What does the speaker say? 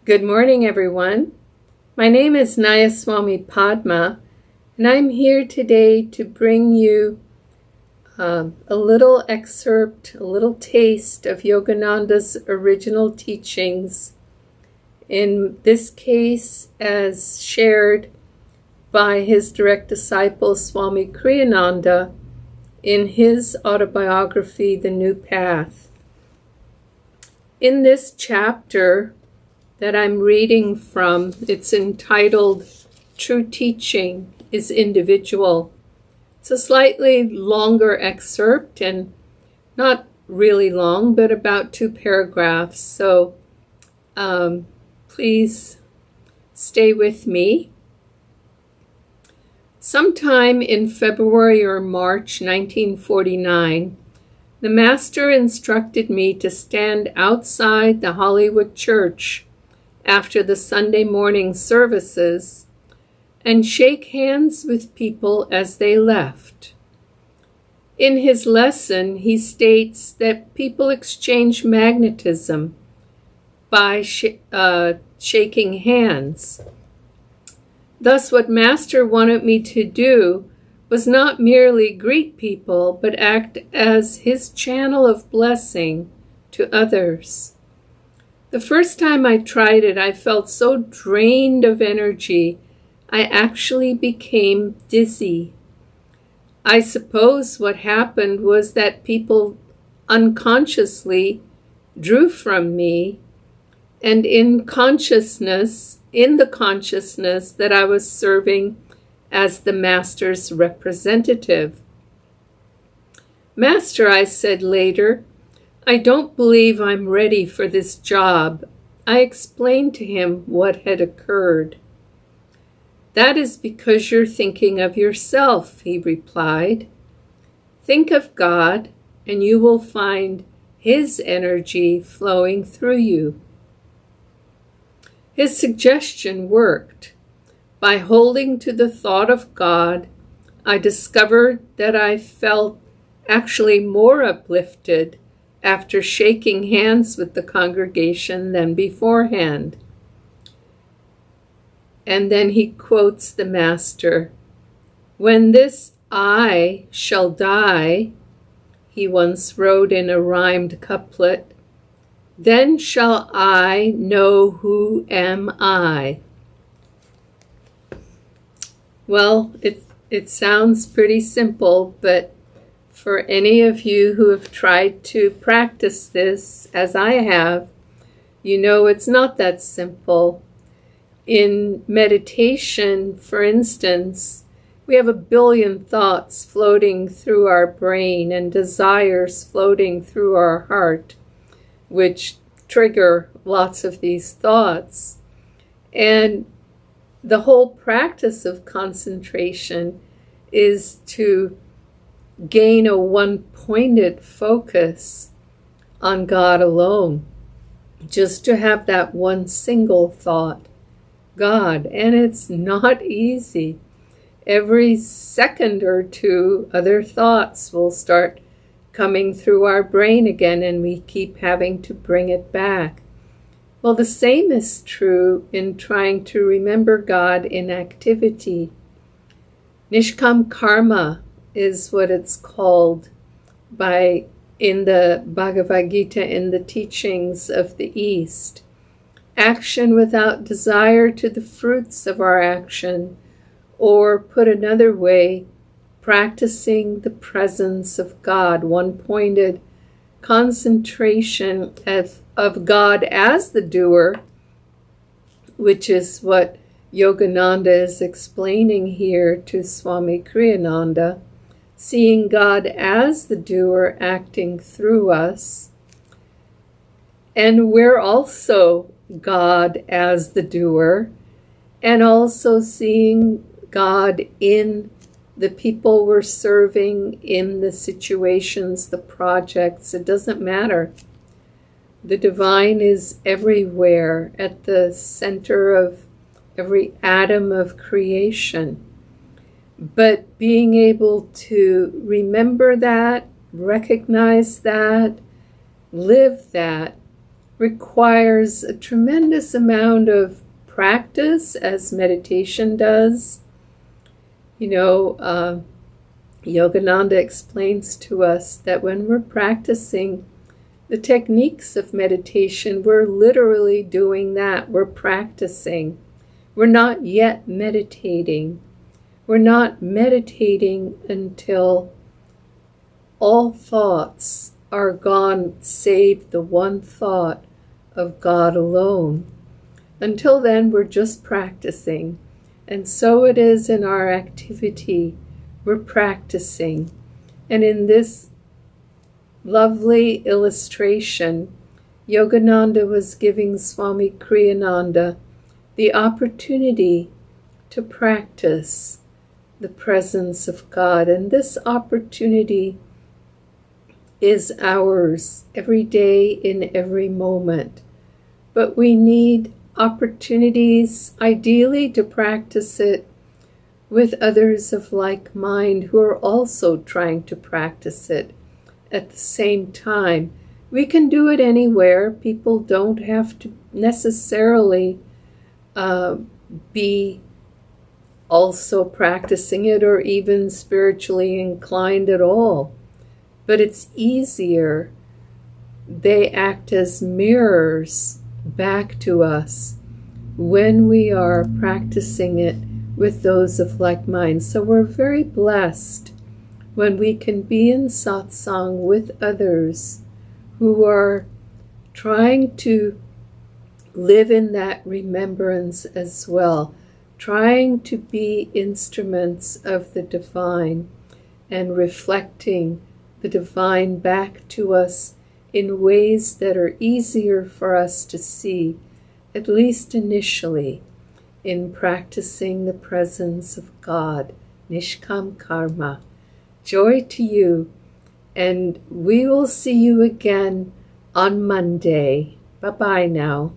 Good morning, everyone. My name is Nayaswami Padma, and I'm here today to bring you a little excerpt, a little taste of Yogananda's original teachings, in this case as shared by his direct disciple, Swami Kriyananda, in his autobiography, The New Path. In this chapter that I'm reading from, it's entitled True Teaching is Individual. It's a slightly longer excerpt and not really long, but about 2 paragraphs. So please stay with me. Sometime in February or March 1949, the Master instructed me to stand outside the Hollywood Church after the Sunday morning services and shake hands with people as they left. In his lesson, he states that people exchange magnetism by shaking hands. Thus, what Master wanted me to do was not merely greet people, but act as his channel of blessing to others. The first time I tried it, I felt so drained of energy, I actually became dizzy. I suppose what happened was that people unconsciously drew from me, and in the consciousness that I was serving as the Master's representative. Master, I said later, I don't believe I'm ready for this job. I explained to him what had occurred. That is because you're thinking of yourself, he replied. Think of God, and you will find His energy flowing through you. His suggestion worked. By holding to the thought of God, I discovered that I felt actually more uplifted after shaking hands with the congregation than beforehand. And then he quotes the Master, "When this I shall die," he once wrote in a rhymed couplet, "then shall I know who am I." Well, it sounds pretty simple, but for any of you who have tried to practice this, as I have, you know it's not that simple. In meditation, for instance, we have 1 billion thoughts floating through our brain and desires floating through our heart, which trigger lots of these thoughts. And the whole practice of concentration is to gain a one-pointed focus on God alone, just to have that one single thought, God. And it's not easy. Every second or two, other thoughts will start coming through our brain again, and we keep having to bring it back. Well, the same is true in trying to remember God in activity. Nishkam Karma is what it's called in the Bhagavad Gita, in the teachings of the East. Action without desire to the fruits of our action, or put another way, practicing the presence of God, one-pointed concentration of God as the doer, which is what Yogananda is explaining here to Swami Kriyananda, seeing God as the doer acting through us. And we're also God as the doer, and also seeing God in the people we're serving, in the situations, the projects. It doesn't matter. The divine is everywhere, at the center of every atom of creation. But being able to remember that, recognize that, live that, requires a tremendous amount of practice, as meditation does. Yogananda explains to us that when we're practicing the techniques of meditation, we're literally doing that. We're practicing. We're not yet meditating. We're not meditating until all thoughts are gone, save the one thought of God alone. Until then, we're just practicing. And so it is in our activity. We're practicing. And in this lovely illustration, Yogananda was giving Swami Kriyananda the opportunity to practice the presence of God. And this opportunity is ours every day in every moment. But we need opportunities, ideally, to practice it with others of like mind who are also trying to practice it at the same time. We can do it anywhere. People don't have to necessarily be also practicing it or even spiritually inclined at all. But it's easier. They act as mirrors back to us when we are practicing it with those of like mind. So we're very blessed when we can be in satsang with others who are trying to live in that remembrance as well, trying to be instruments of the divine and reflecting the divine back to us in ways that are easier for us to see, at least initially, in practicing the presence of God. Nishkam Karma. Joy to you, and we will see you again on Monday. Bye-bye now.